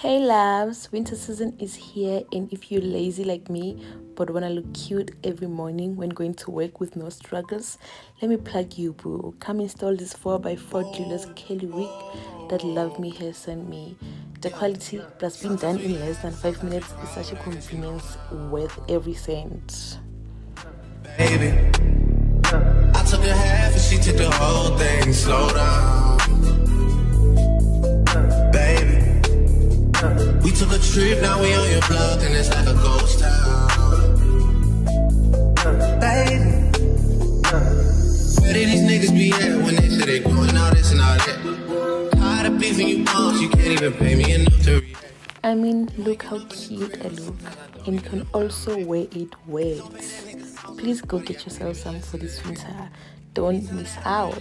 Hey loves, winter season is here, and if you're lazy like me but wanna look cute every morning when going to work with no struggles, let me plug you, boo. Come install this 4x4 glueless Kelly wig that Love Me hair sent me. The quality plus being done in less than 5 minutes is such a convenience worth every cent. Baby, I took a half and she took the whole thing. Slow down, baby. We took a trip, now we on your block and it's like a ghost town. Baby, where did these niggas be at when they say they doing all this and all that? Tired of beefing you bums, you can't even pay me enough to react. I mean, look how cute I look, and you can also wear it wet. Please go get yourself some for this winter. Don't miss out.